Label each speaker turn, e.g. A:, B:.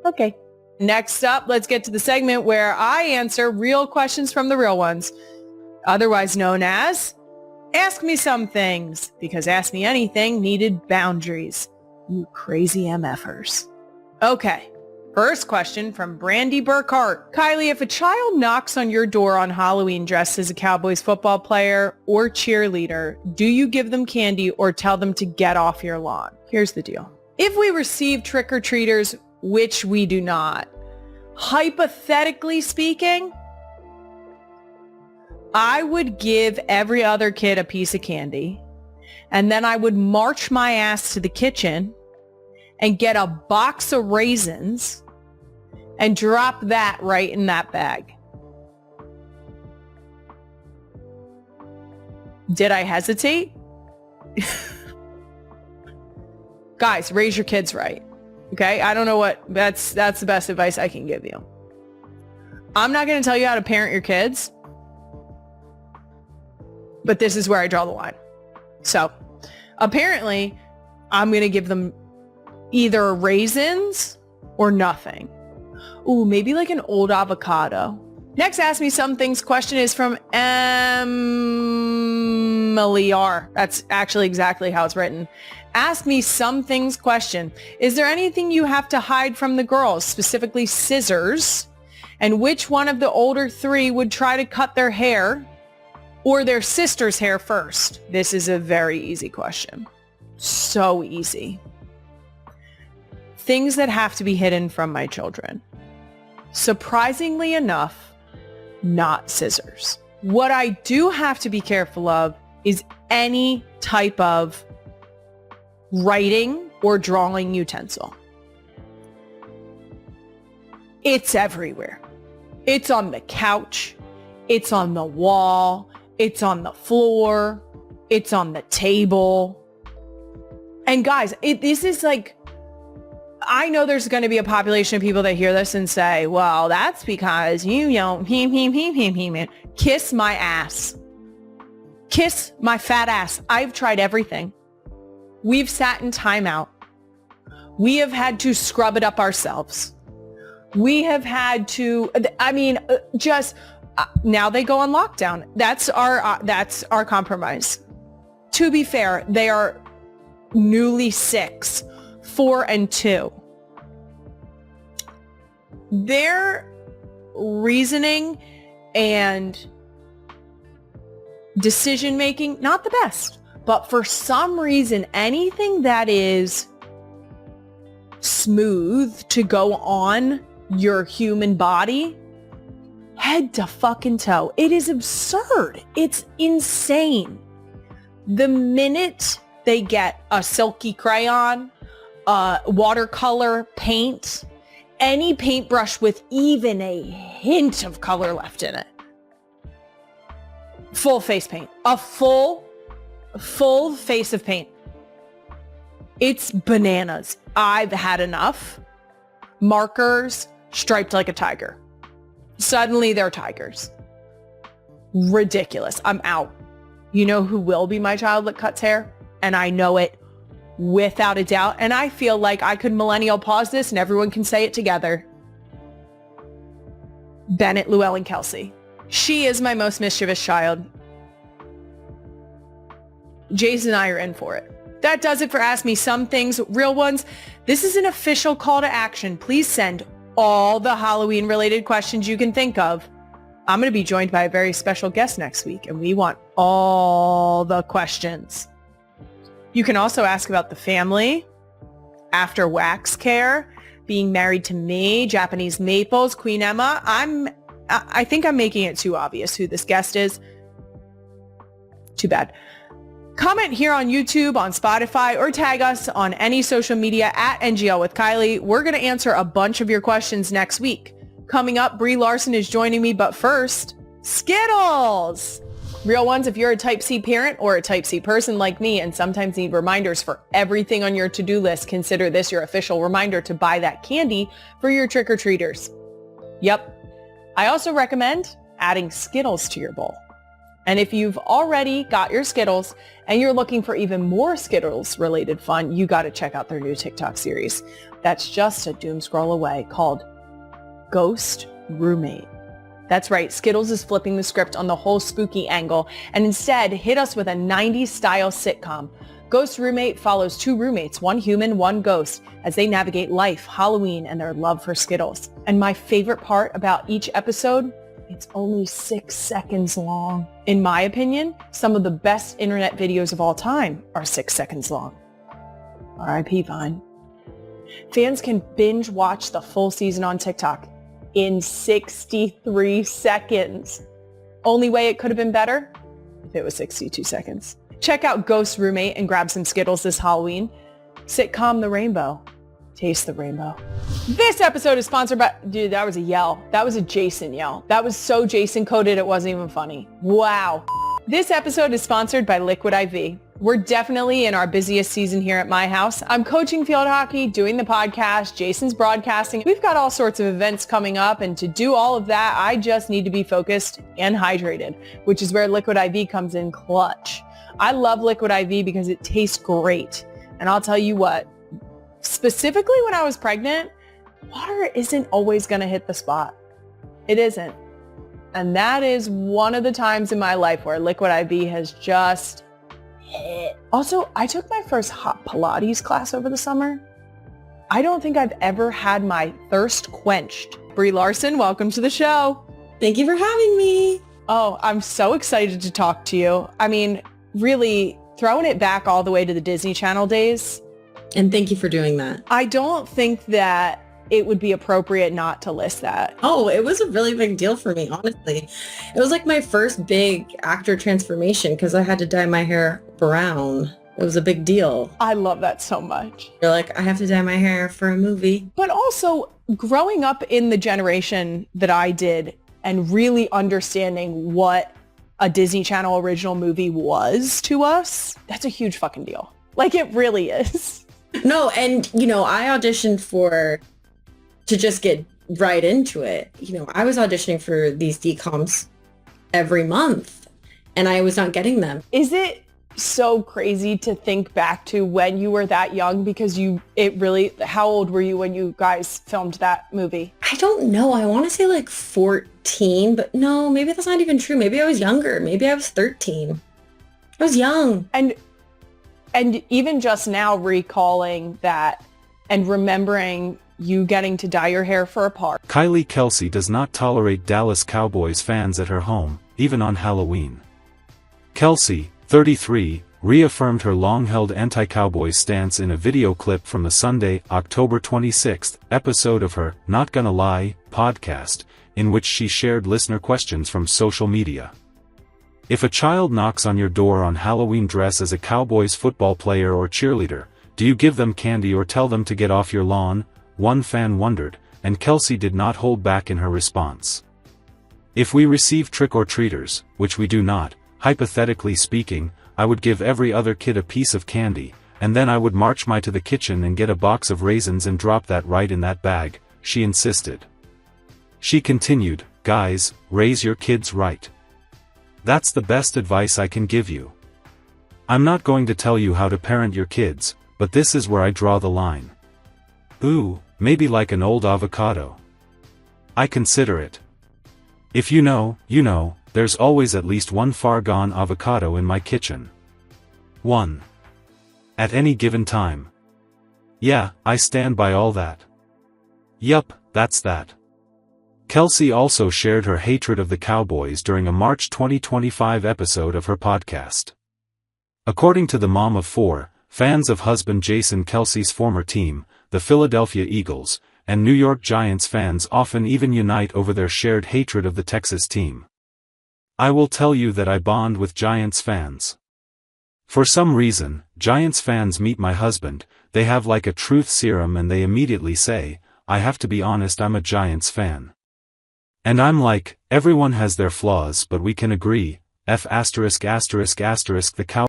A: Okay. Next up, let's get to the segment where I answer real questions from the real ones, otherwise known as Ask Me Some Things, because Ask Me Anything needed boundaries. You crazy MFers. Okay. First question from Brandy Burkhart. Kylie, if a child knocks on your door on Halloween dressed as a Cowboys football player or cheerleader, do you give them candy or tell them to get off your lawn? Here's the deal. If we receive trick-or-treaters, which we do not, hypothetically speaking, I would give every other kid a piece of candy, and then I would march my ass to the kitchen and get a box of raisins and drop that right in that bag. Did I hesitate? Guys, raise your kids right. Okay? I don't know what, that's the best advice I can give you. I'm not going to tell you how to parent your kids, but this is where I draw the line. So apparently I'm going to give them either raisins or nothing. Ooh, maybe like an old avocado. Next Ask Me Some Things question is from Emily R. That's actually exactly how it's written. Ask Me Some Things question. Is there anything you have to hide from the girls, specifically scissors? And which one of the older three would try to cut their hair or their sister's hair first? This is a very easy question. So easy. Things that have to be hidden from my children. Surprisingly enough, not scissors. What I do have to be careful of is any type of writing or drawing utensil. It's everywhere. It's on the couch. It's on the wall. It's on the floor. It's on the table. And guys, this is like, I know there's going to be a population of people that hear this and say, well, that's because you don't kiss my ass. Kiss my fat ass. I've tried everything. We've sat in timeout. We have had to scrub it up ourselves. We have had to, now they go on lockdown. That's our compromise. To be fair, they are newly 6. 4 and 2. Their reasoning and decision making, not the best, but for some reason, anything that is smooth to go on your human body, head to fucking toe. It is absurd. It's insane. The minute they get a silky crayon, watercolor paint, any paintbrush with even a hint of color left in it. Full face paint. A full face of paint. It's bananas. I've had enough. Markers striped like a tiger. Suddenly they're tigers. Ridiculous. I'm out. You know who will be my child that cuts hair? And I know it without a doubt. And I feel like I could millennial pause this and everyone can say it together. Bennett, Llewellyn, Kelce. She is my most mischievous child. Jason and I are in for it. That does it for Ask Me Some Things, real ones. This is an official call to action. Please send all the Halloween related questions you can think of. I'm going to be joined by a very special guest next week, and we want all the questions. You can also ask about the family, after wax care, being married to me, Japanese maples, Queen Emma. I think I'm making it too obvious who this guest is. Too bad. Comment here on YouTube, on Spotify, or tag us on any social media at NGL with Kylie. We're going to answer a bunch of your questions next week. Coming up, Brie Larson is joining me, but first, Skittles! Real ones, if you're a Type C parent or a Type C person like me and sometimes need reminders for everything on your to-do list, consider this your official reminder to buy that candy for your trick-or-treaters. Yep. I also recommend adding Skittles to your bowl. And if you've already got your Skittles and you're looking for even more Skittles-related fun, you got to check out their new TikTok series. that's just a doom scroll away called Ghost Roommate. That's right, Skittles is flipping the script on the whole spooky angle and instead hit us with a 90s style sitcom. Ghost Roommate follows two roommates, one human, one ghost, as they navigate life, Halloween, and their love for Skittles. And my favorite part about each episode, it's only 6 seconds long. In my opinion, some of the best internet videos of all time are 6 seconds long. R.I.P. Vine. Fans can binge watch the full season on TikTok in 63 seconds. Only way it could have been better? If it was 62 seconds. Check out Ghost Roommate and grab some Skittles this Halloween. Sitcom the rainbow. Taste the rainbow. This episode is sponsored by... Dude, that was a yell. That was a Jason yell. That was so Jason coded it wasn't even funny. Wow. This episode is sponsored by Liquid IV. We're definitely in our busiest season here at my house. I'm coaching field hockey, doing the podcast, Jason's broadcasting. We've got all sorts of events coming up, and to do all of that, I just need to be focused and hydrated, which is where Liquid IV comes in clutch. I love Liquid IV because it tastes great. And I'll tell you what, specifically when I was pregnant, water isn't always going to hit the spot. It isn't. And that is one of the times in my life where Liquid IV has just hit. Also, I took my first hot Pilates class over the summer. I don't think I've ever had my thirst quenched. Brie Larson, welcome to the show.
B: Thank you for having me.
A: Oh, I'm so excited to talk to you. I mean, really throwing it back all the way to the Disney Channel days.
B: And thank you for doing that.
A: I don't think that it would be appropriate not to list that.
B: Oh, it was a really big deal for me, honestly. It was like my first big actor transformation because I had to dye my hair brown. It was a big deal.
A: I love that so much.
B: You're like, I have to dye my hair for a movie.
A: But also, growing up in the generation that I did and really understanding what a Disney Channel original movie was to us, that's a huge fucking deal. Like, it really is.
B: No, and, I auditioned to just get right into it. I was auditioning for these DComs every month, and I was not getting them.
A: Is it so crazy to think back to when you were that young? Because how old were you when you guys filmed that movie?
B: I don't know. I want to say like 14, but no, maybe that's not even true. Maybe I was younger. Maybe I was 13. I was young.
A: And even just now recalling that and remembering you getting to dye your hair for a part.
C: Kylie Kelce does not tolerate Dallas Cowboys fans at her home, even on Halloween. Kelce, 33, reaffirmed her long-held anti-cowboy stance in a video clip from the Sunday, October 26th, episode of her Not Gonna Lie podcast, in which she shared listener questions from social media. If a child knocks on your door on Halloween dressed as a Cowboys football player or cheerleader, do you give them candy or tell them to get off your lawn? One fan wondered, and Kelce did not hold back in her response. If we receive trick-or-treaters, which we do not, hypothetically speaking, I would give every other kid a piece of candy, and then I would march to the kitchen and get a box of raisins and drop that right in that bag, she insisted. She continued, guys, raise your kids right. That's the best advice I can give you. I'm not going to tell you how to parent your kids, but this is where I draw the line. Ooh, maybe like an old avocado. I consider it. If you know, there's always at least one far-gone avocado in my kitchen. 1. At any given time. Yeah, I stand by all that. Yup, that's that. Kelce also shared her hatred of the Cowboys during a March 2025 episode of her podcast. According to the mom of 4, fans of husband Jason Kelce's former team, the Philadelphia Eagles, and New York Giants fans often even unite over their shared hatred of the Texas team. I will tell you that I bond with Giants fans. For some reason, Giants fans meet my husband, they have like a truth serum and they immediately say, I have to be honest, I'm a Giants fan. And I'm like, everyone has their flaws but we can agree, the